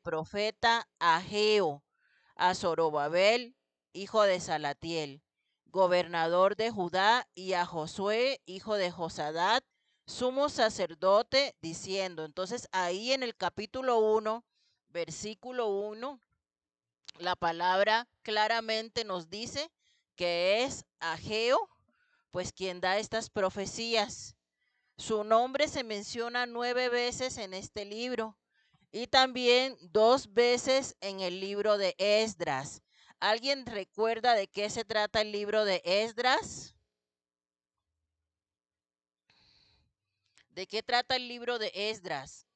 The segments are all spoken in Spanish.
profeta Ageo a Zorobabel, hijo de Salatiel, gobernador de Judá, y a Josué, hijo de Josadat, sumo sacerdote, diciendo. Entonces ahí en el capítulo 1, versículo 1, la palabra claramente nos dice que es Ageo, pues quien da estas profecías. Su nombre se menciona 9 veces en este libro y también 2 veces en el libro de Esdras. ¿Alguien recuerda de qué se trata el libro de Esdras? ¿De qué trata el libro de Esdras?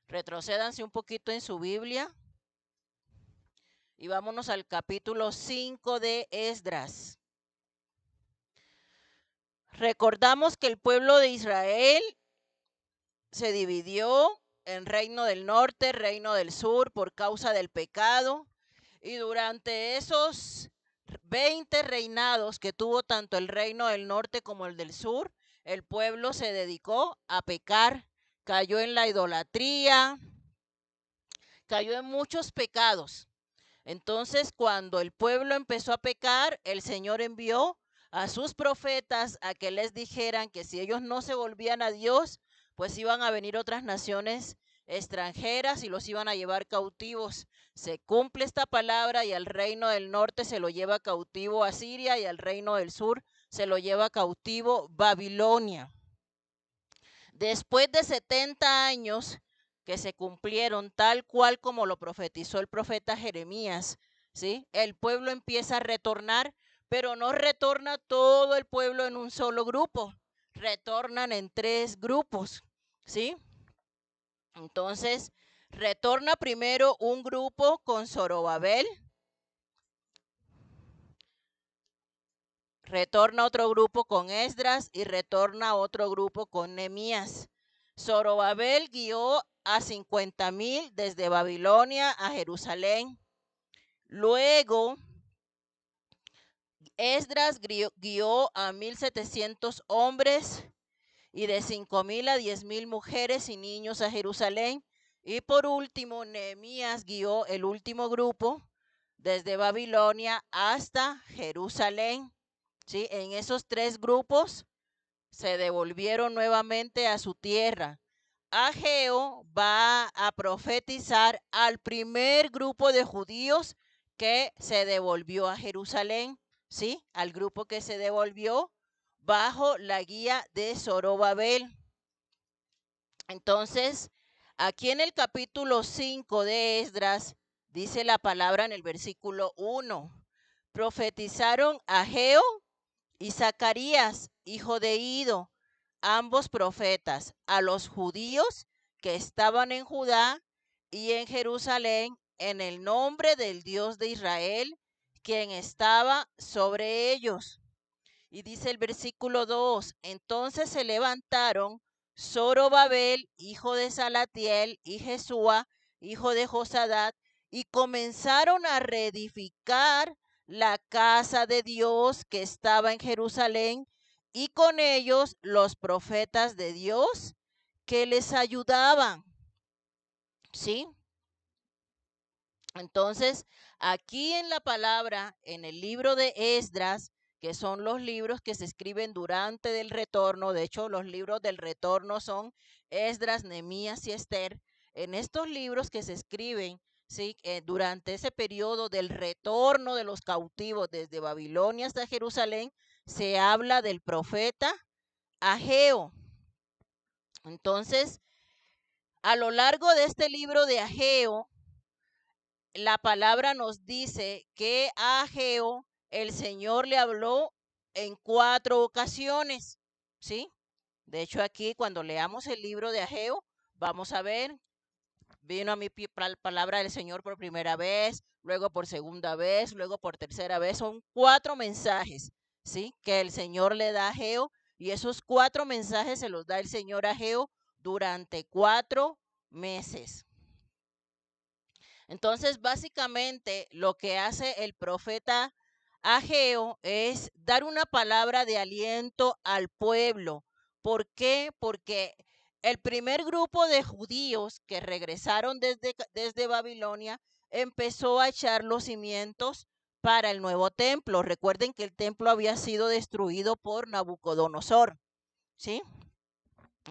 Retrocédanse un poquito en su Biblia y vámonos al capítulo 5 de Esdras. Recordamos que el pueblo de Israel se dividió en reino del norte, reino del sur por causa del pecado. Y durante esos 20 reinados que tuvo tanto el reino del norte como el del sur, el pueblo se dedicó a pecar, cayó en la idolatría, cayó en muchos pecados. Entonces, cuando el pueblo empezó a pecar, el Señor envió a sus profetas a que les dijeran que si ellos no se volvían a Dios, pues iban a venir otras naciones extranjeras y los iban a llevar cautivos. Se cumple esta palabra y al reino del norte se lo lleva cautivo Asiria y al reino del sur se lo lleva cautivo Babilonia. Después de 70 años que se cumplieron tal cual como lo profetizó el profeta Jeremías, ¿sí? El pueblo empieza a retornar, pero no retorna todo el pueblo en un solo grupo, retornan en 3 grupos, ¿sí? Entonces, retorna primero un grupo con Zorobabel, retorna otro grupo con Esdras y retorna otro grupo con Nehemías. Zorobabel guió a 50,000 desde Babilonia a Jerusalén. Luego, Esdras guió a 1,700 hombres y de 5,000 a 10,000 mujeres y niños a Jerusalén. Y por último, Nehemías guió el último grupo desde Babilonia hasta Jerusalén. ¿Sí? En esos 3 grupos se devolvieron nuevamente a su tierra. Ageo va a profetizar al primer grupo de judíos que se devolvió a Jerusalén, ¿sí? Al grupo que se devolvió bajo la guía de Zorobabel. Entonces, aquí en el capítulo 5 de Esdras, dice la palabra en el versículo 1, profetizaron Ageo y Zacarías, hijo de Ido, ambos profetas, a los judíos que estaban en Judá y en Jerusalén, en el nombre del Dios de Israel, quien estaba sobre ellos. Y dice el versículo 2, entonces se levantaron Zorobabel, hijo de Salatiel, y Jesúa, hijo de Josadat, y comenzaron a reedificar la casa de Dios que estaba en Jerusalén, y con ellos los profetas de Dios que les ayudaban. ¿Sí? Entonces, aquí en la palabra, en el libro de Esdras, que son los libros que se escriben durante el retorno, de hecho los libros del retorno son Esdras, Nehemías y Esther, en estos libros que se escriben, ¿sí? Durante ese periodo del retorno de los cautivos desde Babilonia hasta Jerusalén, se habla del profeta Ageo. Entonces, a lo largo de este libro de Ageo, la palabra nos dice que a Ageo el Señor le habló en 4 ocasiones, ¿sí? De hecho, aquí cuando leamos el libro de Ageo, vamos a ver, vino a mi palabra del Señor por primera vez, luego por segunda vez, luego por tercera vez. Son 4 mensajes, ¿sí? Que el Señor le da a Ageo, y esos 4 mensajes se los da el Señor a Ageo durante 4 meses. Entonces, básicamente, lo que hace el profeta Ageo es dar una palabra de aliento al pueblo. ¿Por qué? Porque El primer grupo de judíos que regresaron desde Babilonia empezó a echar los cimientos para el nuevo templo. Recuerden que el templo había sido destruido por Nabucodonosor, ¿sí?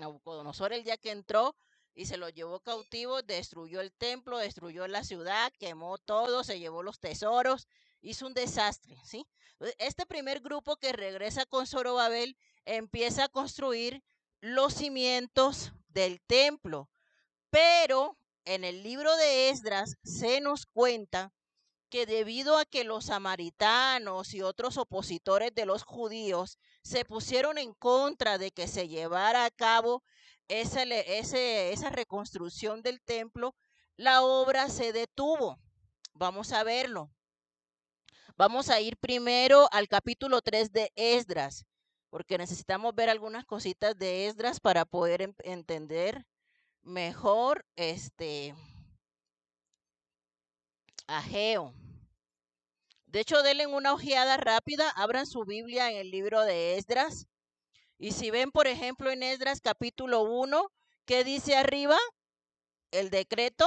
Nabucodonosor, el día que entró y se lo llevó cautivo, destruyó el templo, destruyó la ciudad, quemó todo, se llevó los tesoros, hizo un desastre, ¿sí? Este primer grupo que regresa con Zorobabel empieza a construir los cimientos del templo, pero en el libro de Esdras se nos cuenta que debido a que los samaritanos y otros opositores de los judíos se pusieron en contra de que se llevara a cabo esa reconstrucción del templo, la obra se detuvo. Vamos a verlo. Vamos a ir primero al capítulo 3 de Esdras, porque necesitamos ver algunas cositas de Esdras para poder entender mejor Ageo. De hecho, denle una ojeada rápida, abran su Biblia en el libro de Esdras. Y si ven, por ejemplo, en Esdras capítulo 1, ¿qué dice arriba? El decreto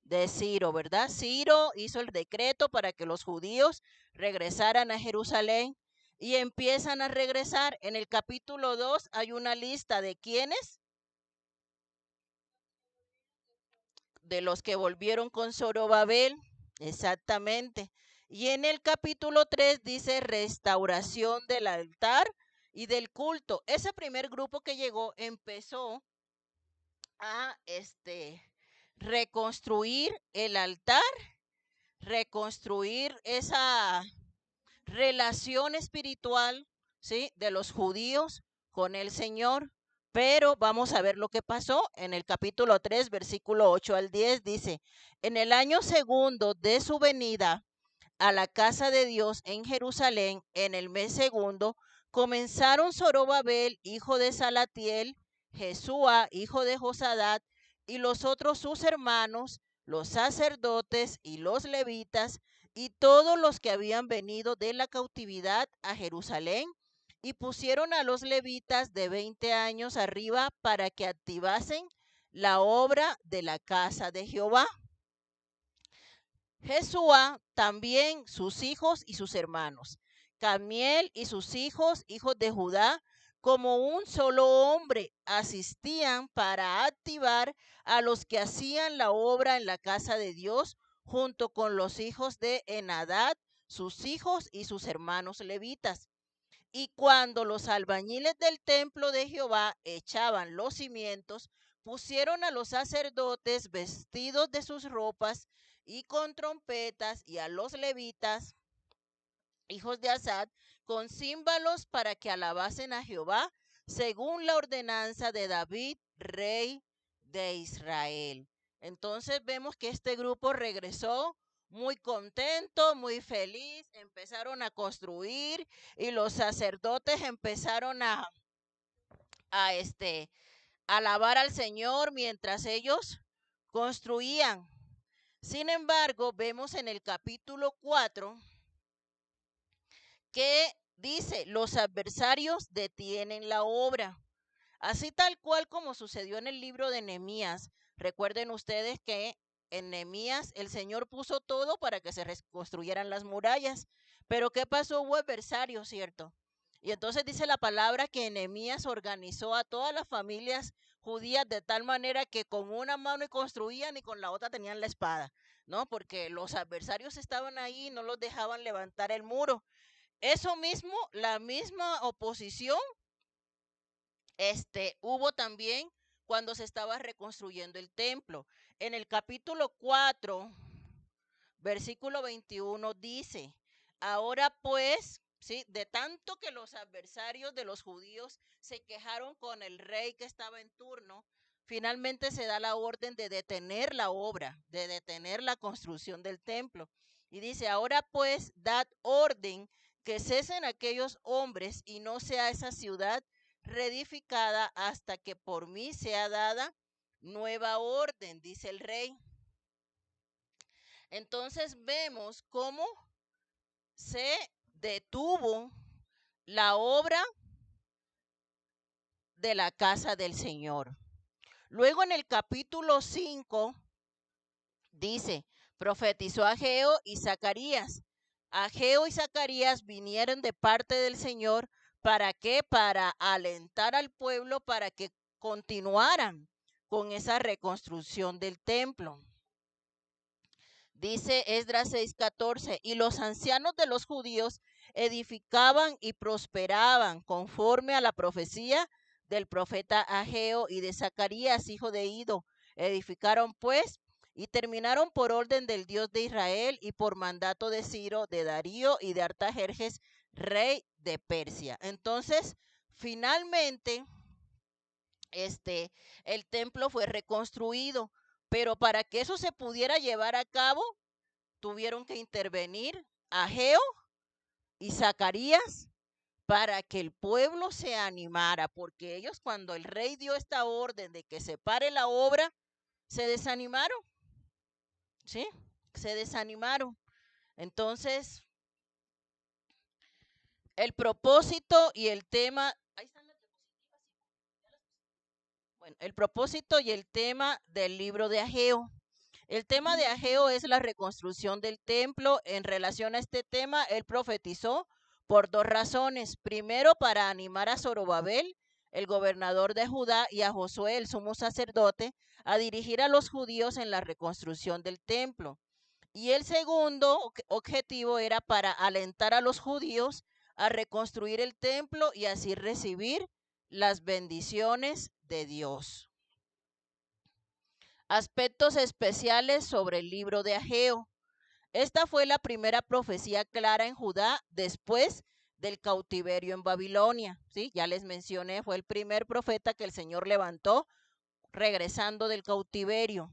de Ciro, ¿verdad? Ciro hizo el decreto para que los judíos regresaran a Jerusalén y empiezan a regresar. En el capítulo 2 hay una lista de quiénes, de los que volvieron con Zorobabel, exactamente. Y en el capítulo 3 dice restauración del altar y del culto. Ese primer grupo que llegó empezó a reconstruir el altar, reconstruir esa relación espiritual, ¿sí?, de los judíos con el Señor. Pero vamos a ver lo que pasó en el capítulo 3, versículo 8 al 10. Dice, en el año segundo de su venida a la casa de Dios en Jerusalén, en el mes segundo, comenzaron Zorobabel, hijo de Salatiel, Jesúa, hijo de Josadat, y los otros sus hermanos, los sacerdotes y los levitas, y todos los que habían venido de la cautividad a Jerusalén, y pusieron a los levitas de 20 años arriba para que activasen la obra de la casa de Jehová. Jesúa también sus hijos y sus hermanos, Camiel y sus hijos, hijos de Judá, como un solo hombre, asistían para activar a los que hacían la obra en la casa de Dios, junto con los hijos de Enadad, sus hijos y sus hermanos levitas. Y cuando los albañiles del templo de Jehová echaban los cimientos, pusieron a los sacerdotes vestidos de sus ropas y con trompetas, y a los levitas, hijos de Asad, con címbalos para que alabasen a Jehová, según la ordenanza de David, rey de Israel. Entonces vemos que este grupo regresó muy contento, muy feliz, empezaron a construir y los sacerdotes empezaron a alabar al Señor mientras ellos construían. Sin embargo, vemos en el capítulo 4 que dice, los adversarios detienen la obra. Así tal cual como sucedió en el libro de Nehemías. Recuerden ustedes que en Nehemías el Señor puso todo para que se reconstruyeran las murallas. Pero ¿qué pasó? Hubo adversarios, ¿cierto? Y entonces dice la palabra que Nehemías organizó a todas las familias judías de tal manera que con una mano construían y con la otra tenían la espada, ¿no? Porque los adversarios estaban ahí y no los dejaban levantar el muro. Eso mismo, la misma oposición hubo también cuando se estaba reconstruyendo el templo. En el capítulo 4, versículo 21 dice, ahora pues, ¿sí?, de tanto que los adversarios de los judíos se quejaron con el rey que estaba en turno, finalmente se da la orden de detener la obra, de detener la construcción del templo. Y dice, ahora pues, dad orden que cesen aquellos hombres y no sea esa ciudad reedificada hasta que por mí sea dada nueva orden, dice el rey. Entonces vemos cómo se detuvo la obra de la casa del Señor. Luego en el capítulo 5 dice, profetizó Ageo y Zacarías. Ageo y Zacarías vinieron de parte del Señor. ¿Para qué? Para alentar al pueblo para que continuaran con esa reconstrucción del templo. Dice Esdras 6:14, y los ancianos de los judíos edificaban y prosperaban conforme a la profecía del profeta Ageo y de Zacarías, hijo de Ido. Edificaron pues y terminaron por orden del Dios de Israel y por mandato de Ciro, de Darío y de Artajerjes, rey de Persia. Entonces, finalmente, el templo fue reconstruido, pero para que eso se pudiera llevar a cabo, tuvieron que intervenir Ageo y Zacarías para que el pueblo se animara, porque ellos cuando el rey dio esta orden de que se pare la obra, se desanimaron, ¿sí? Se desanimaron. Entonces, el propósito y el tema, ahí están las diapositivas, bueno, el propósito y el tema del libro de Ageo. El tema de Ageo es la reconstrucción del templo. En relación a este tema, él profetizó por dos razones. Primero, para animar a Zorobabel, el gobernador de Judá, y a Josué, el sumo sacerdote, a dirigir a los judíos en la reconstrucción del templo. Y el segundo objetivo era para alentar a los judíos a reconstruir el templo y así recibir las bendiciones de Dios. Aspectos especiales sobre el libro de Ageo. Esta fue la primera profecía clara en Judá después del cautiverio en Babilonia. ¿Sí? Ya les mencioné, fue el primer profeta que el Señor levantó regresando del cautiverio.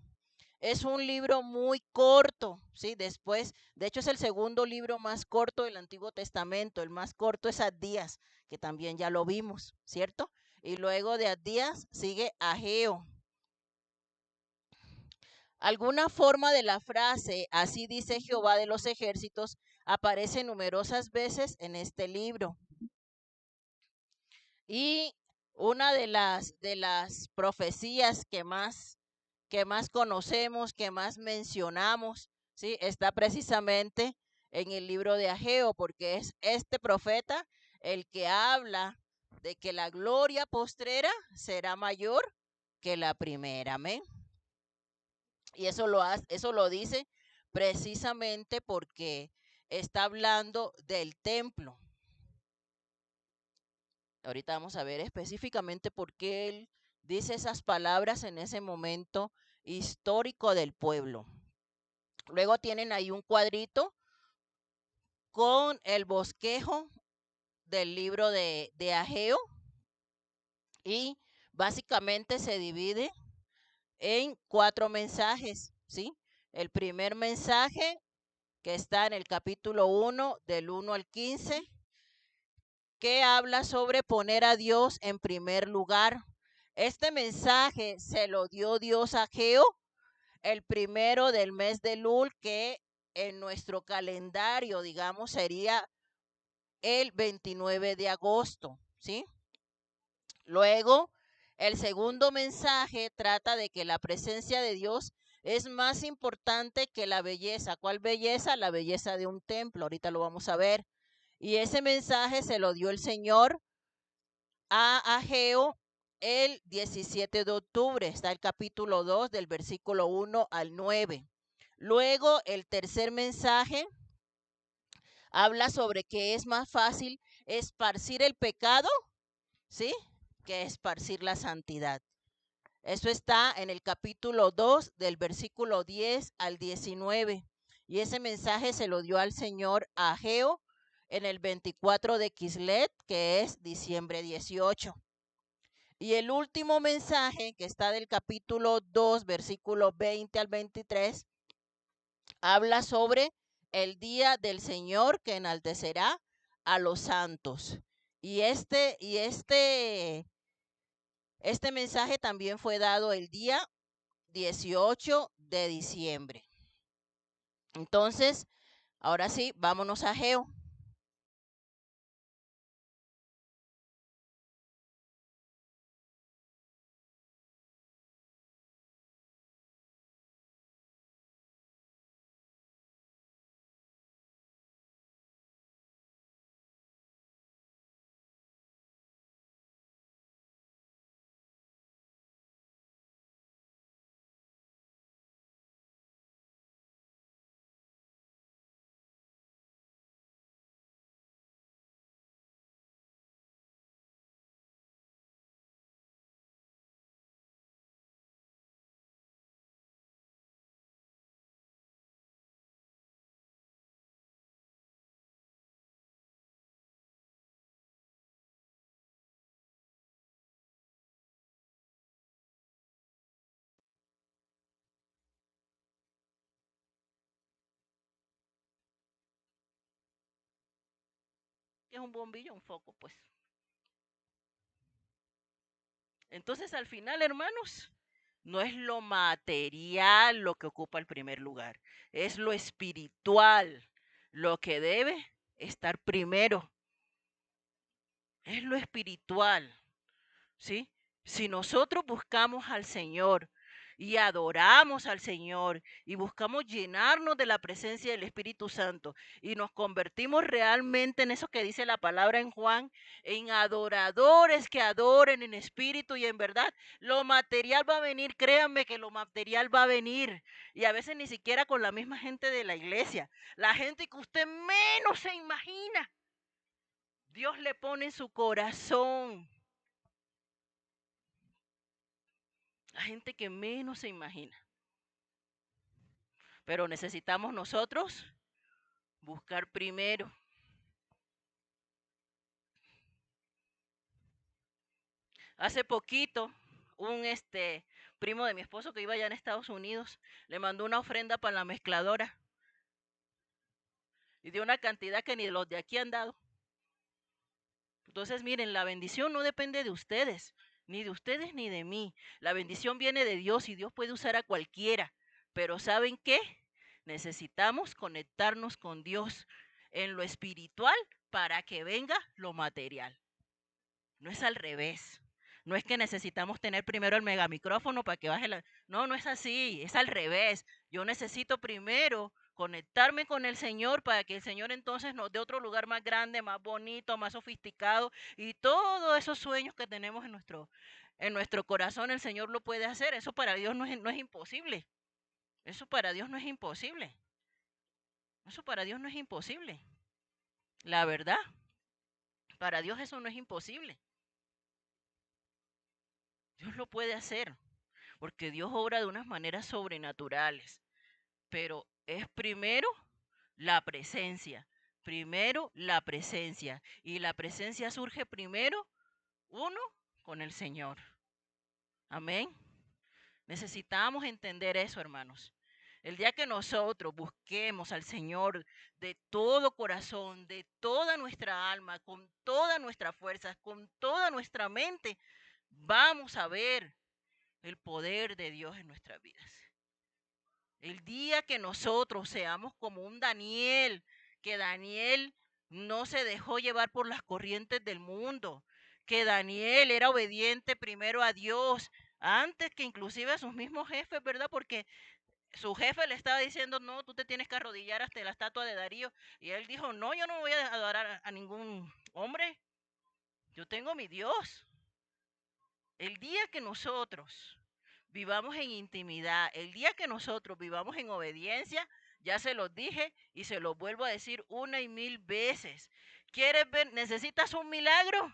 Es un libro muy corto, ¿sí? Después, de hecho es el segundo libro más corto del Antiguo Testamento. El más corto es Abdías, que también ya lo vimos, ¿cierto? Y luego de Abdías sigue Ageo. Alguna forma de la frase, así dice Jehová de los ejércitos, aparece numerosas veces en este libro. Y una de las profecías que más conocemos, que más mencionamos, ¿sí? Está precisamente en el libro de Ageo, porque es este profeta el que habla de que la gloria postrera será mayor que la primera. Amén. Y eso lo dice precisamente porque está hablando del templo. Ahorita vamos a ver específicamente por qué él dice esas palabras en ese momento histórico del pueblo. Luego tienen ahí un cuadrito con el bosquejo del libro de Ageo y básicamente se divide en 4 mensajes, ¿sí? El primer mensaje que está en el capítulo 1, del 1 al 15, que habla sobre poner a Dios en primer lugar. Este mensaje se lo dio Dios a Ageo el primero del mes de Lul, que en nuestro calendario, digamos, sería el 29 de agosto, ¿sí? Luego, el segundo mensaje trata de que la presencia de Dios es más importante que la belleza. ¿Cuál belleza? La belleza de un templo. Ahorita lo vamos a ver. Y ese mensaje se lo dio el Señor a Ageo el 17 de octubre. Está el capítulo 2 del versículo 1 al 9. Luego, el tercer mensaje habla sobre que es más fácil esparcir el pecado, ¿sí? Que esparcir la santidad. Eso está en el capítulo 2 del versículo 10 al 19. Y ese mensaje se lo dio al Señor a Ageo en el 24 de Kislet, que es diciembre 18. Y el último mensaje, que está del capítulo 2, versículo 20 al 23, habla sobre el día del Señor que enaltecerá a los santos. Y este mensaje también fue dado el día 18 de diciembre. Entonces, ahora sí, vámonos a Ageo. es un bombillo, un foco, pues. Entonces, al final, hermanos, no es lo material lo que ocupa el primer lugar, es lo espiritual lo que debe estar primero, es lo espiritual. ¿Sí? Si nosotros buscamos al Señor y adoramos al Señor y buscamos llenarnos de la presencia del Espíritu Santo y nos convertimos realmente en eso que dice la palabra en Juan, en adoradores que adoren en espíritu y en verdad, lo material va a venir, créanme que lo material va a venir. Y a veces ni siquiera con la misma gente de la iglesia, la gente que usted menos se imagina. Dios le pone en su corazón. La gente que menos se imagina. Pero necesitamos nosotros buscar primero. Hace poquito, un primo de mi esposo que iba allá en Estados Unidos le mandó una ofrenda para la mezcladora y dio una cantidad que ni los de aquí han dado. Entonces, miren, la bendición no depende de ustedes, ni de ustedes ni de mí. La bendición viene de Dios y Dios puede usar a cualquiera. Pero ¿saben qué? Necesitamos conectarnos con Dios en lo espiritual para que venga lo material. No es al revés. No es que necesitamos tener primero el megamicrófono para que baje la... No, no es así, es al revés. Yo necesito primero conectarme con el Señor para que el Señor entonces nos dé otro lugar más grande, más bonito, más sofisticado y todos esos sueños que tenemos en nuestro corazón el Señor lo puede hacer. Eso para Dios no es imposible. Eso para Dios no es imposible. Eso para Dios no es imposible. La verdad, para Dios eso no es imposible. Dios lo puede hacer, porque Dios obra de unas maneras sobrenaturales, pero es primero la presencia, y la presencia surge primero, uno, con el Señor. Amén. Necesitamos entender eso, hermanos. El día que nosotros busquemos al Señor de todo corazón, de toda nuestra alma, con todas nuestras fuerzas, con toda nuestra mente, vamos a ver el poder de Dios en nuestras vidas. El día que nosotros seamos como un Daniel, que Daniel no se dejó llevar por las corrientes del mundo, que Daniel era obediente primero a Dios, antes que inclusive a sus mismos jefes, ¿verdad? Porque su jefe le estaba diciendo, no, tú te tienes que arrodillar hasta la estatua de Darío. Y él dijo, no, yo no voy a adorar a ningún hombre, yo tengo mi Dios. El día que nosotros vivamos en intimidad, el día que nosotros vivamos en obediencia, ya se los dije y se los vuelvo a decir una y mil veces. ¿Quieres ver, necesitas un milagro?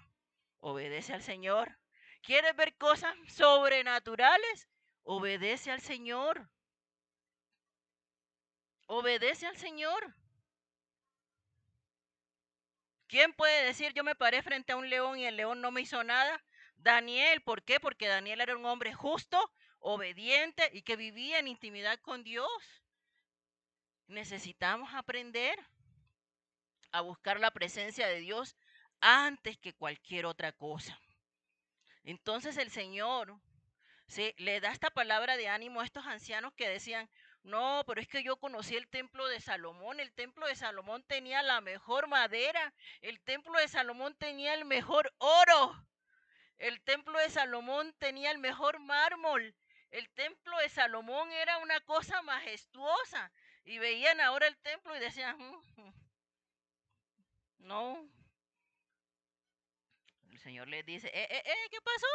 Obedece al Señor. ¿Quieres ver cosas sobrenaturales? Obedece al Señor. Obedece al Señor. ¿Quién puede decir yo me paré frente a un león y el león no me hizo nada? Daniel, ¿por qué? Porque Daniel era un hombre justo, obediente y que vivía en intimidad con Dios. Necesitamos aprender a buscar la presencia de Dios antes que cualquier otra cosa. Entonces el Señor le da esta palabra de ánimo a estos ancianos que decían, no, pero es que yo conocí el templo de Salomón, el templo de Salomón tenía la mejor madera, el templo de Salomón tenía el mejor oro, el templo de Salomón tenía el mejor mármol, el templo de Salomón era una cosa majestuosa. Y veían ahora el templo y decían, no. El Señor les dice, ¿qué pasó?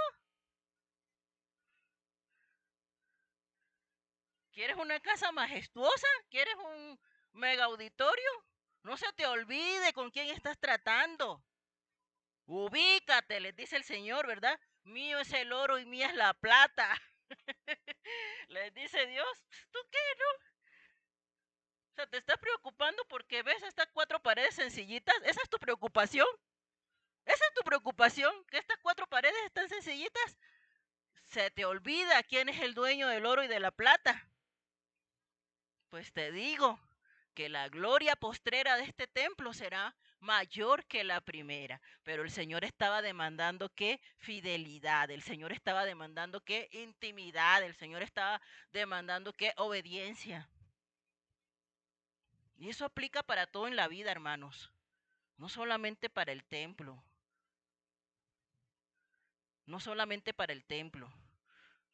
¿Quieres una casa majestuosa? ¿Quieres un mega auditorio? No se te olvide con quién estás tratando. Ubícate, les dice el Señor, ¿verdad? Mío es el oro y mía es la plata. Les dice Dios, ¿tú qué, no? O sea, ¿te estás preocupando porque ves estas cuatro paredes sencillitas? ¿Esa es tu preocupación? ¿Esa es tu preocupación? ¿Que estas cuatro paredes están sencillitas? Se te olvida quién es el dueño del oro y de la plata. Pues te digo que la gloria postrera de este templo será mayor que la primera. Pero el Señor estaba demandando que fidelidad, el Señor estaba demandando que intimidad, el Señor estaba demandando que obediencia. Y eso aplica para todo en la vida, hermanos. No solamente para el templo. No solamente para el templo.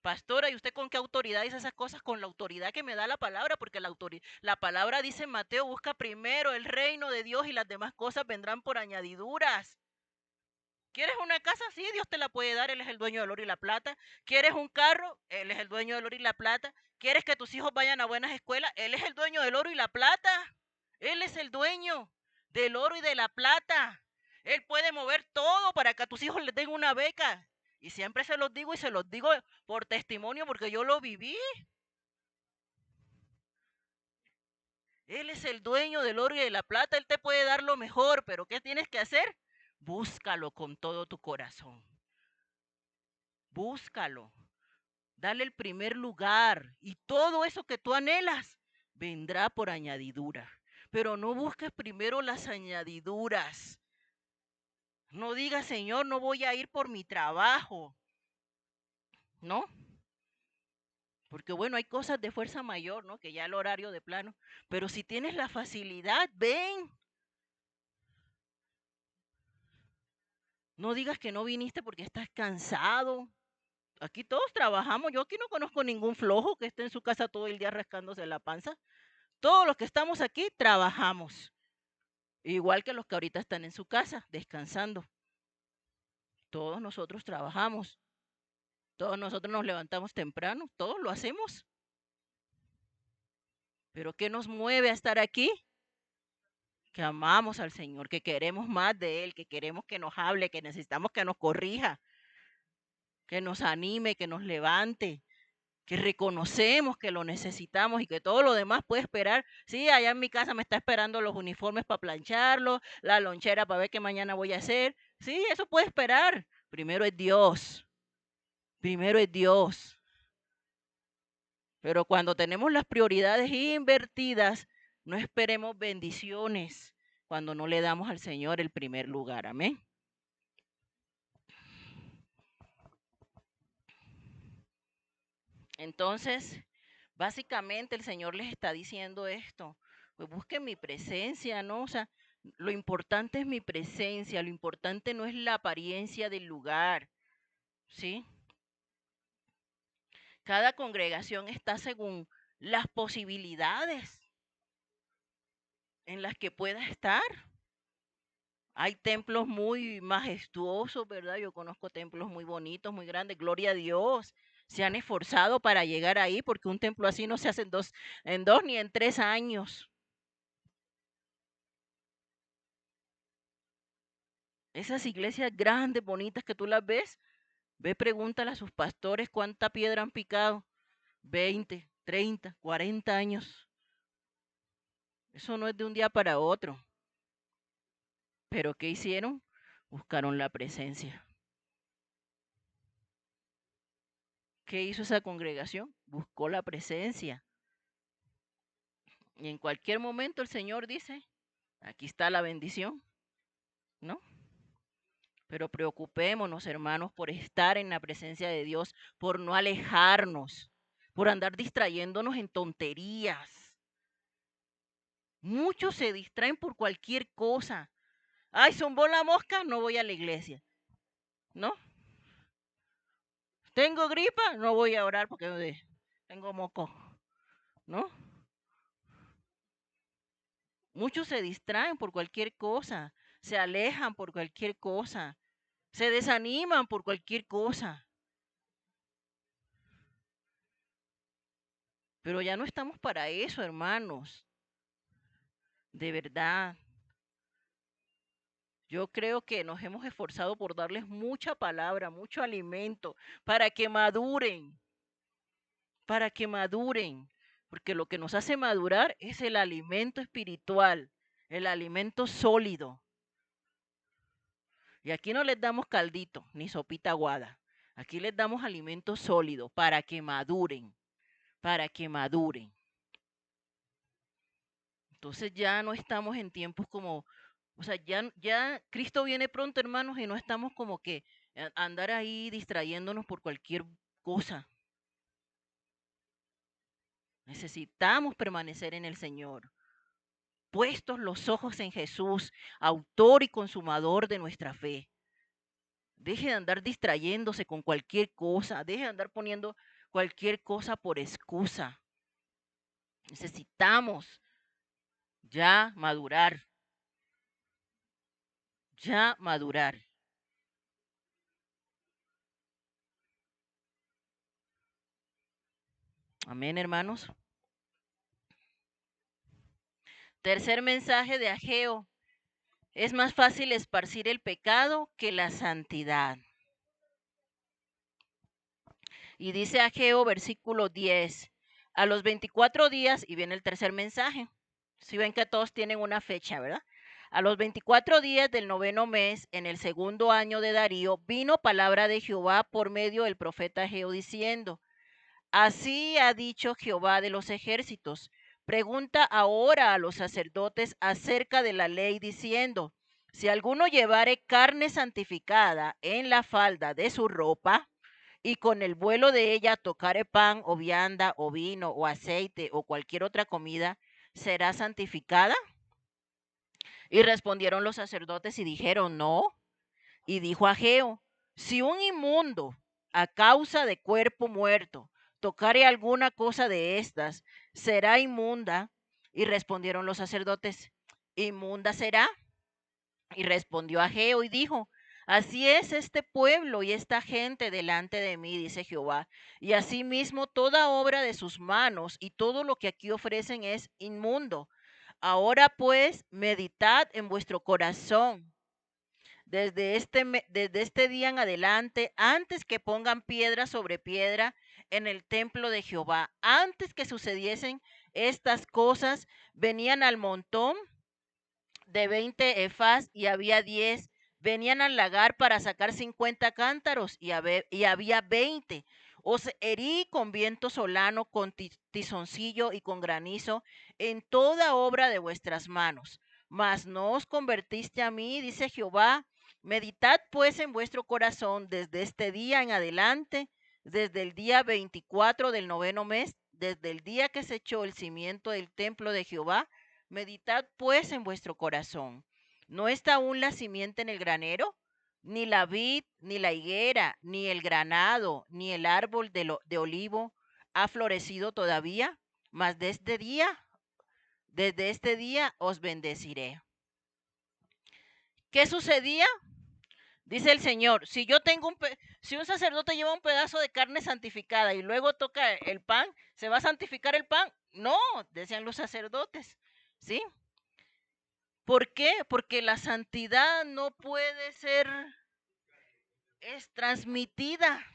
Pastora, ¿y usted con qué autoridad dice esas cosas? Con la autoridad que me da la palabra, porque la palabra dice en Mateo, busca primero el reino de Dios y las demás cosas vendrán por añadiduras. ¿Quieres una casa? Sí, Dios te la puede dar, Él es el dueño del oro y la plata. ¿Quieres un carro? Él es el dueño del oro y la plata. ¿Quieres que tus hijos vayan a buenas escuelas? Él es el dueño del oro y la plata. Él es el dueño del oro y de la plata. Él puede mover todo para que a tus hijos les den una beca. Y siempre se los digo y se los digo por testimonio porque yo lo viví. Él es el dueño del oro y de la plata. Él te puede dar lo mejor, pero ¿qué tienes que hacer? Búscalo con todo tu corazón. Búscalo. Dale el primer lugar y todo eso que tú anhelas vendrá por añadidura. Pero no busques primero las añadiduras. No digas, Señor, no voy a ir por mi trabajo. ¿No? Porque bueno, hay cosas de fuerza mayor, ¿no? Que ya el horario de plano. Pero si tienes la facilidad, ven. No digas que no viniste porque estás cansado. Aquí todos trabajamos. Yo aquí no conozco ningún flojo que esté en su casa todo el día rascándose la panza. Todos los que estamos aquí trabajamos. Igual que los que ahorita están en su casa, descansando. Todos nosotros trabajamos. Todos nosotros nos levantamos temprano. Todos lo hacemos. Pero ¿qué nos mueve a estar aquí? Que amamos al Señor, que queremos más de Él, que queremos que nos hable, que necesitamos que nos corrija, que nos anime, que nos levante, que reconocemos que lo necesitamos y que todo lo demás puede esperar. Sí, allá en mi casa me está esperando los uniformes para plancharlos, la lonchera para ver qué mañana voy a hacer. Sí, eso puede esperar. Primero es Dios. Primero es Dios. Pero cuando tenemos las prioridades invertidas, no esperemos bendiciones cuando no le damos al Señor el primer lugar. Amén. Entonces, básicamente el Señor les está diciendo esto. Pues busquen mi presencia, ¿no? O sea, lo importante es mi presencia, lo importante no es la apariencia del lugar, ¿sí? Cada congregación está según las posibilidades en las que pueda estar. Hay templos muy majestuosos, ¿verdad? Yo conozco templos muy bonitos, muy grandes, gloria a Dios. Se han esforzado para llegar ahí, porque un templo así no se hace en dos ni en 3 años. Esas iglesias grandes, bonitas que tú las ves, ve, pregúntale a sus pastores cuánta piedra han picado. 20, 30, 40 años. Eso no es de un día para otro. Pero ¿qué hicieron? Buscaron la presencia. ¿Qué hizo esa congregación? Buscó la presencia. Y en cualquier momento el Señor dice, aquí está la bendición, ¿no? Pero preocupémonos, hermanos, por estar en la presencia de Dios, por no alejarnos, por andar distrayéndonos en tonterías. Muchos se distraen por cualquier cosa. Ay, zumbó la mosca, no voy a la iglesia, ¿no? Tengo gripa, no voy a orar porque tengo moco, ¿no? Muchos se distraen por cualquier cosa, se alejan por cualquier cosa, se desaniman por cualquier cosa. Pero ya no estamos para eso, hermanos. De verdad. Yo creo que nos hemos esforzado por darles mucha palabra, mucho alimento, para que maduren, porque lo que nos hace madurar es el alimento espiritual, el alimento sólido. Y aquí no les damos caldito ni sopita aguada, aquí les damos alimento sólido para que maduren, para que maduren. Entonces ya no estamos en tiempos como O sea, ya Cristo viene pronto, hermanos, y no estamos como que andar ahí distrayéndonos por cualquier cosa. Necesitamos permanecer en el Señor, puestos los ojos en Jesús, autor y consumador de nuestra fe. Deje de andar distrayéndose con cualquier cosa, deje de andar poniendo cualquier cosa por excusa. Necesitamos ya madurar, ya madurar. Amén, hermanos. Tercer mensaje de Ageo. Es más fácil esparcir el pecado que la santidad. Y dice Ageo, versículo 10, a los 24 días, y viene el tercer mensaje. Si ven que todos tienen una fecha, ¿verdad? A los 24 días del noveno mes, en el segundo año de Darío, vino palabra de Jehová por medio del profeta Ageo diciendo, así ha dicho Jehová de los ejércitos. Pregunta ahora a los sacerdotes acerca de la ley diciendo, si alguno llevare carne santificada en la falda de su ropa, y con el vuelo de ella tocare pan o vianda o vino o aceite o cualquier otra comida, ¿será santificada? Y respondieron los sacerdotes y dijeron, no. Y dijo Ageo, si un inmundo a causa de cuerpo muerto tocare alguna cosa de estas, será inmunda. Y respondieron los sacerdotes, inmunda será. Y respondió Ageo y dijo, así es este pueblo y esta gente delante de mí, dice Jehová, y asimismo toda obra de sus manos y todo lo que aquí ofrecen es inmundo. Ahora pues, meditad en vuestro corazón desde este día en adelante, antes que pongan piedra sobre piedra en el templo de Jehová, antes que sucediesen estas cosas, venían al montón de 20 efas y había 10. Venían al lagar para sacar 50 cántaros y había 20. Os herí con viento solano, con tizoncillo y con granizo en toda obra de vuestras manos. Mas no os convertiste a mí, dice Jehová. Meditad pues en vuestro corazón desde este día en adelante, desde el día 24 del noveno mes, desde el día que se echó el cimiento del templo de Jehová. Meditad pues en vuestro corazón. ¿No está aún la simiente en el granero? Ni la vid, ni la higuera, ni el granado, ni el árbol de olivo ha florecido todavía, mas desde este día os bendeciré. ¿Qué sucedía? Dice el Señor, si un sacerdote lleva un pedazo de carne santificada y luego toca el pan, ¿se va a santificar el pan? No, decían los sacerdotes, ¿sí? ¿Por qué? Porque la santidad no puede ser, es transmitida.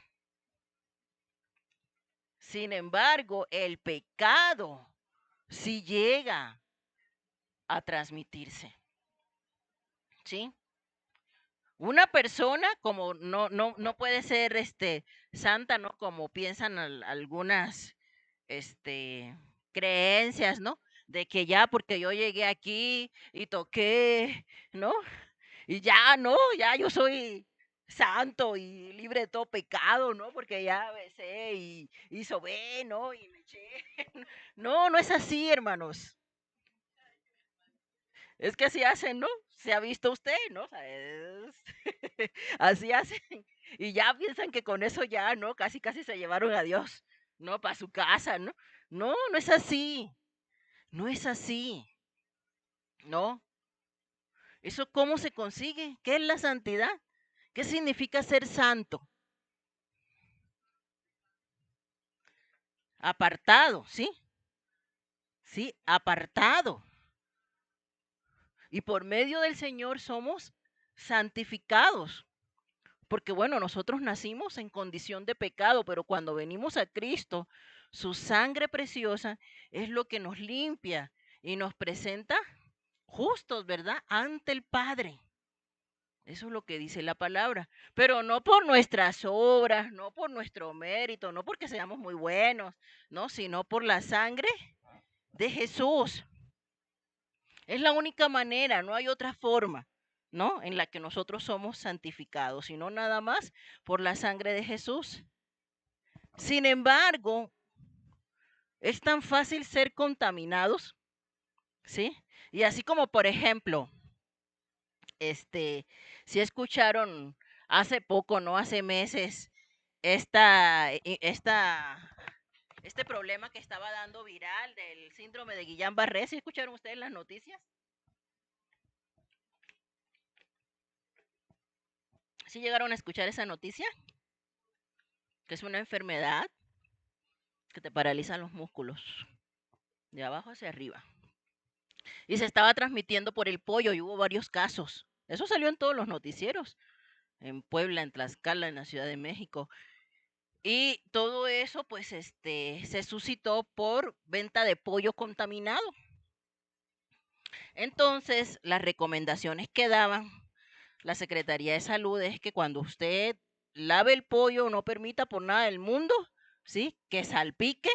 Sin embargo, el pecado sí llega a transmitirse. ¿Sí? Una persona como no puede ser santa, ¿no? Como piensan algunas creencias, ¿no? De que ya porque yo llegué aquí y toqué, ¿no? Y ya, no, ya yo soy santo y libre de todo pecado, ¿no? Porque ya besé y sobé, ¿no? Y me eché. No, no es así, hermanos. Es que así hacen, ¿no? Se ha visto usted, ¿no? O sea, así hacen. Y ya piensan que con eso ya, ¿no? Casi, casi se llevaron a Dios, ¿no? Para su casa, ¿no? No, no es así. No es así, ¿no? ¿Eso cómo se consigue? ¿Qué es la santidad? ¿Qué significa ser santo? Apartado, ¿sí? Sí, apartado. Y por medio del Señor somos santificados. Porque bueno, nosotros nacimos en condición de pecado, pero cuando venimos a Cristo, su sangre preciosa es lo que nos limpia y nos presenta justos, ¿verdad? Ante el Padre. Eso es lo que dice la palabra. Pero no por nuestras obras, no por nuestro mérito, no porque seamos muy buenos, no, sino por la sangre de Jesús. Es la única manera, no hay otra forma, ¿no? En la que nosotros somos santificados, sino nada más por la sangre de Jesús. Sin embargo, es tan fácil ser contaminados, ¿sí? Y así como, por ejemplo, si escucharon hace poco, no hace meses, esta, este problema que estaba dando viral del síndrome de Guillain-Barré, ¿sí escucharon ustedes las noticias? ¿Sí llegaron a escuchar esa noticia? Que es una enfermedad que te paraliza los músculos, de abajo hacia arriba. Y se estaba transmitiendo por el pollo y hubo varios casos. Eso salió en todos los noticieros, en Puebla, en Tlaxcala, en la Ciudad de México. Y todo eso, pues, se suscitó por venta de pollo contaminado. Entonces, las recomendaciones que daban la Secretaría de Salud es que cuando usted lave el pollo, no permita por nada del mundo, ¿sí? Que salpique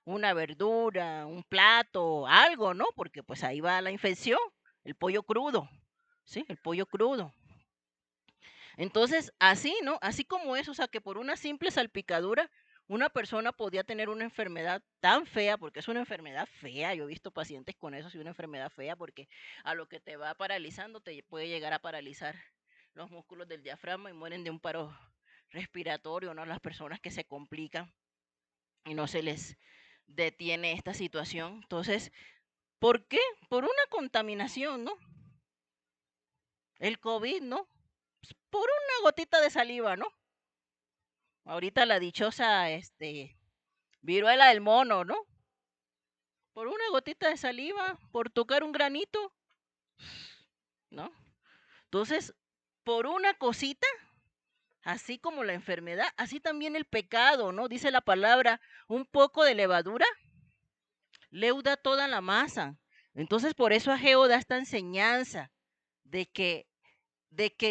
una verdura, un plato, algo, ¿no? Porque pues ahí va la infección, el pollo crudo, ¿sí? El pollo crudo. Entonces, así, ¿no? Así como eso, o sea, que por una simple salpicadura una persona podía tener una enfermedad tan fea, porque es una enfermedad fea, yo he visto pacientes con eso, sí, una enfermedad fea, porque a lo que te va paralizando te puede llegar a paralizar los músculos del diafragma y mueren de un paro respiratorio, ¿no? Las personas que se complican y no se les detiene esta situación. Entonces, ¿por qué? Por una contaminación, ¿no? El COVID, ¿no? Por una gotita de saliva, ¿no? Ahorita la dichosa, viruela del mono, ¿no? Por una gotita de saliva, por tocar un granito, ¿no? Entonces, por una cosita, así como la enfermedad, así también el pecado, ¿no? Dice la palabra, un poco de levadura leuda toda la masa. Entonces, por eso Ageo da esta enseñanza de que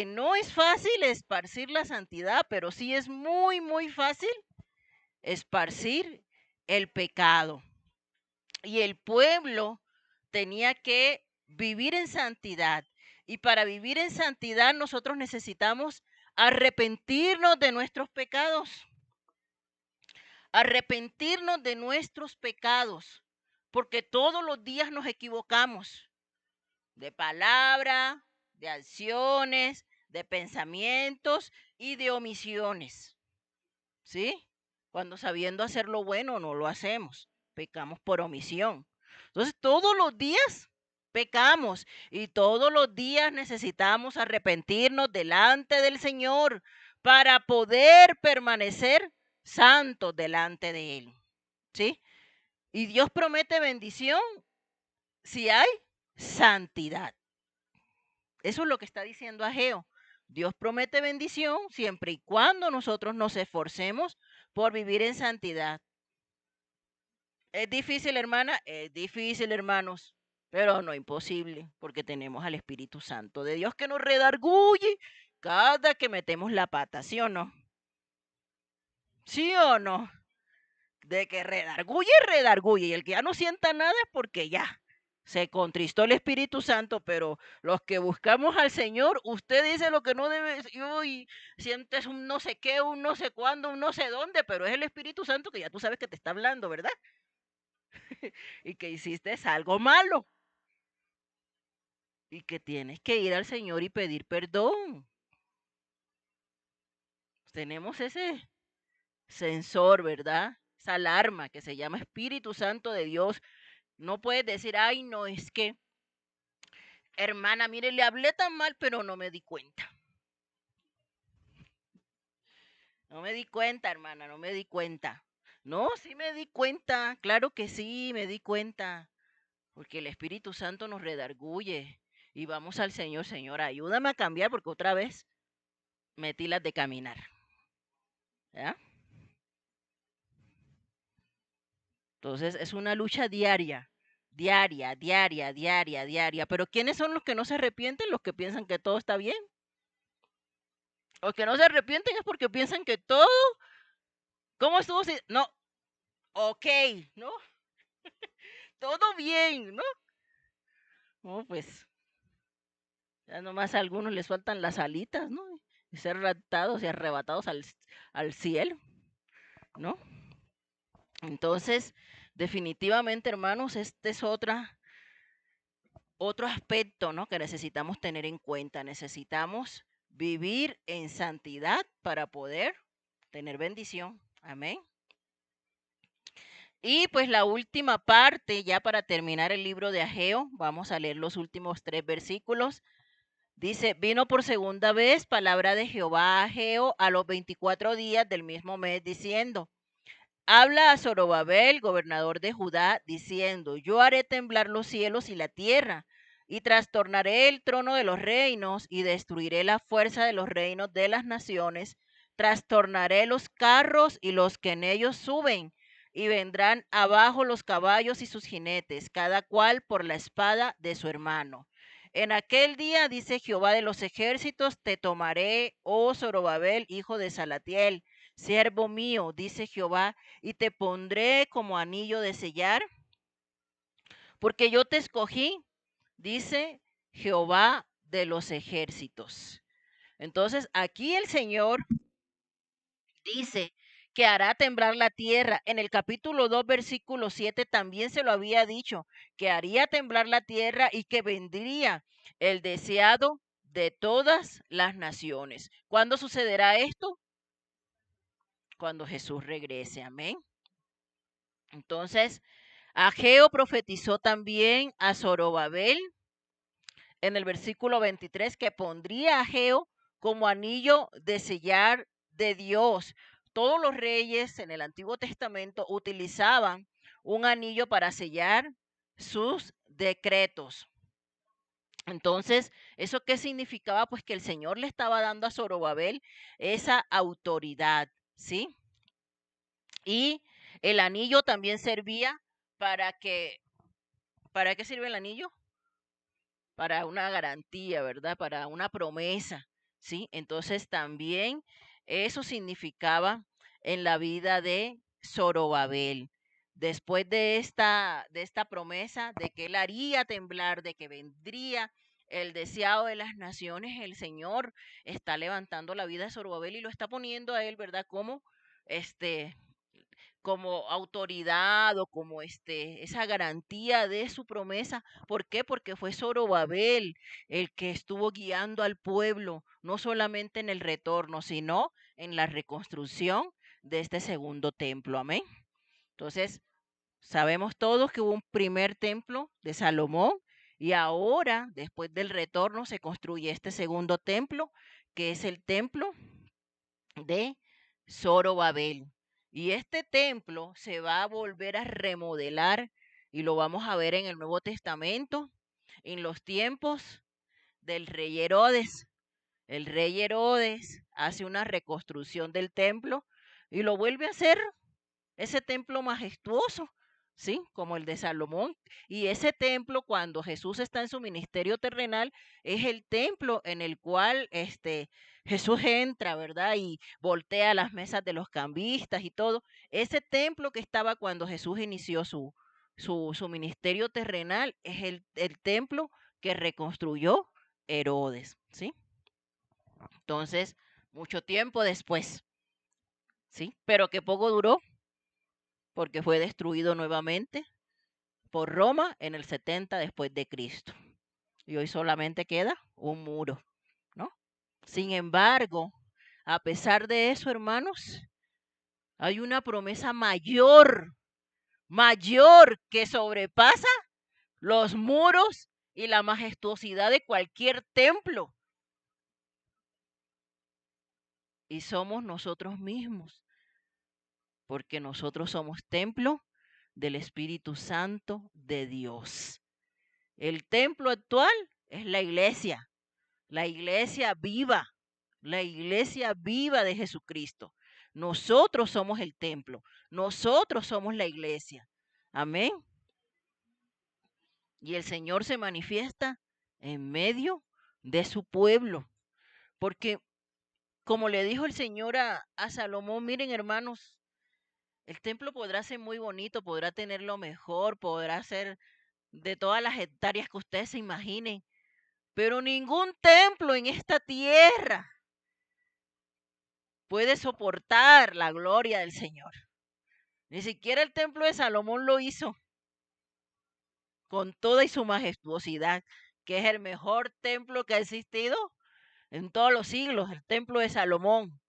no es fácil esparcir la santidad, pero sí es muy, muy fácil esparcir el pecado. Y el pueblo tenía que vivir en santidad. Y para vivir en santidad nosotros necesitamos arrepentirnos de nuestros pecados. Arrepentirnos de nuestros pecados. Porque todos los días nos equivocamos. De palabra, de acciones, de pensamientos y de omisiones. ¿Sí? Cuando sabiendo hacer lo bueno no lo hacemos. Pecamos por omisión. Entonces, todos los días pecamos y todos los días necesitamos arrepentirnos delante del Señor para poder permanecer santos delante de Él. ¿Sí? Y Dios promete bendición si hay santidad. Eso es lo que está diciendo Ageo. Dios promete bendición siempre y cuando nosotros nos esforcemos por vivir en santidad. ¿Es difícil, hermana? Es difícil, hermanos, pero no imposible, porque tenemos al Espíritu Santo de Dios que nos redarguye cada que metemos la pata, ¿sí o no? ¿Sí o no? De que redarguye, redarguye, y el que ya no sienta nada es porque ya se contristó el Espíritu Santo, pero los que buscamos al Señor, usted dice lo que no debe, y sientes un no sé qué, un no sé cuándo, un no sé dónde, pero es el Espíritu Santo que ya tú sabes que te está hablando, ¿verdad? Y que hiciste algo malo y que tienes que ir al Señor y pedir perdón. Tenemos ese sensor, ¿verdad? Esa alarma que se llama Espíritu Santo de Dios. No puedes decir, ay, no, es que, hermana, mire, le hablé tan mal, pero no me di cuenta. No me di cuenta, hermana, no me di cuenta. No, sí me di cuenta, claro que sí, me di cuenta. Porque el Espíritu Santo nos redarguye. Y vamos al Señor, Señor, ayúdame a cambiar porque otra vez metí las de caminar. ¿Ya? Entonces es una lucha diaria, diaria, diaria, diaria, diaria. Pero ¿quiénes son los que no se arrepienten? Los que piensan que todo está bien. Los que no se arrepienten es porque piensan que todo, ¿cómo estuvo? No, ok, ¿no? Todo bien, ¿no? No, pues ya nomás a algunos les faltan las alitas, ¿no? Y ser raptados y arrebatados al cielo, ¿no? Entonces, definitivamente, hermanos, este es otro aspecto, ¿no? Que necesitamos tener en cuenta. Necesitamos vivir en santidad para poder tener bendición. Amén. Y pues la última parte, ya para terminar el libro de Ageo, vamos a leer los últimos 3 versículos. Dice, vino por segunda vez palabra de Jehová a Ageo a los 24 días del mismo mes, diciendo, habla a Zorobabel, gobernador de Judá, diciendo, yo haré temblar los cielos y la tierra, y trastornaré el trono de los reinos, y destruiré la fuerza de los reinos de las naciones, trastornaré los carros y los que en ellos suben, y vendrán abajo los caballos y sus jinetes, cada cual por la espada de su hermano. En aquel día, dice Jehová de los ejércitos, te tomaré, oh Zorobabel, hijo de Salatiel, siervo mío, dice Jehová, y te pondré como anillo de sellar, porque yo te escogí, dice Jehová de los ejércitos. Entonces, aquí el Señor dice que hará temblar la tierra. En el capítulo 2, versículo 7 también se lo había dicho, que haría temblar la tierra y que vendría el deseado de todas las naciones. ¿Cuándo sucederá esto? Cuando Jesús regrese. Amén. Entonces, Ageo profetizó también a Zorobabel en el versículo 23 que pondría a Ageo como anillo de sellar de Dios. Todos los reyes en el Antiguo Testamento utilizaban un anillo para sellar sus decretos. Entonces, ¿eso qué significaba? Pues que el Señor le estaba dando a Zorobabel esa autoridad, ¿sí? Y el anillo también servía para que, ¿para qué sirve el anillo? Para una garantía, ¿verdad? Para una promesa, ¿sí? Entonces también eso significaba en la vida de Zorobabel. Después de esta promesa de que él haría temblar, de que vendría el deseado de las naciones, el Señor está levantando la vida de Zorobabel y lo está poniendo a él, ¿verdad? Como este como autoridad o como esa garantía de su promesa. ¿Por qué? Porque fue Zorobabel el que estuvo guiando al pueblo, no solamente en el retorno, sino en la reconstrucción de este segundo templo. Amén. Entonces, sabemos todos que hubo un primer templo de Salomón y ahora, después del retorno, se construye este segundo templo, que es el templo de Zorobabel. Y este templo se va a volver a remodelar y lo vamos a ver en el Nuevo Testamento, en los tiempos del rey Herodes. El rey Herodes hace una reconstrucción del templo y lo vuelve a hacer ese templo majestuoso, ¿sí? Como el de Salomón. Y ese templo, cuando Jesús está en su ministerio terrenal, es el templo en el cual Jesús entra, ¿verdad? Y voltea las mesas de los cambistas y todo. Ese templo que estaba cuando Jesús inició su ministerio terrenal es el templo que reconstruyó Herodes, ¿sí? Entonces, mucho tiempo después, ¿sí? Pero que poco duró porque fue destruido nuevamente por Roma en el 70 después de Cristo. Y hoy solamente queda un muro, ¿no? Sin embargo, a pesar de eso, hermanos, hay una promesa mayor, mayor que sobrepasa los muros y la majestuosidad de cualquier templo. Y somos nosotros mismos, porque nosotros somos templo del Espíritu Santo de Dios. El templo actual es la iglesia viva, la iglesia viva de Jesucristo. Nosotros somos el templo, nosotros somos la iglesia. Amén. Y el Señor se manifiesta en medio de su pueblo. Porque como le dijo el Señor a Salomón, miren hermanos, el templo podrá ser muy bonito, podrá tener lo mejor, podrá ser de todas las hectáreas que ustedes se imaginen, pero ningún templo en esta tierra puede soportar la gloria del Señor. Ni siquiera el templo de Salomón lo hizo con toda y su majestuosidad, que es el mejor templo que ha existido en todos los siglos, el templo de Salomón.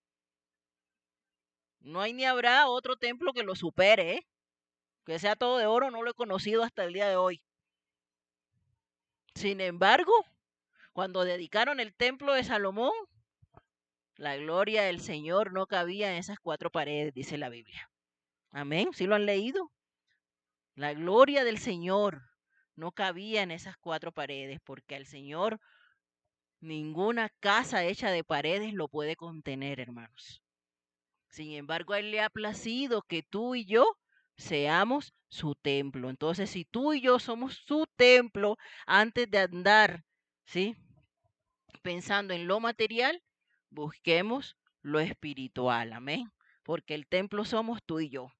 No hay ni habrá otro templo que lo supere, ¿eh? Que sea todo de oro, no lo he conocido hasta el día de hoy. Sin embargo, cuando dedicaron el templo de Salomón, la gloria del Señor no cabía en esas 4 paredes, dice la Biblia. Amén, ¿sí lo han leído? La gloria del Señor no cabía en esas 4 paredes, porque al Señor ninguna casa hecha de paredes lo puede contener, hermanos. Sin embargo, a Él le ha placido que tú y yo seamos su templo. Entonces, si tú y yo somos su templo, antes de andar, ¿sí?, pensando en lo material, busquemos lo espiritual, amén. Porque el templo somos tú y yo,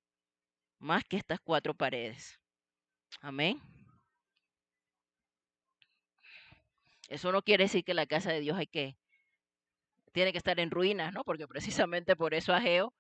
más que estas 4 paredes. Amén. Eso no quiere decir que la casa de Dios tiene que estar en ruinas, ¿no? Porque precisamente por eso Ageo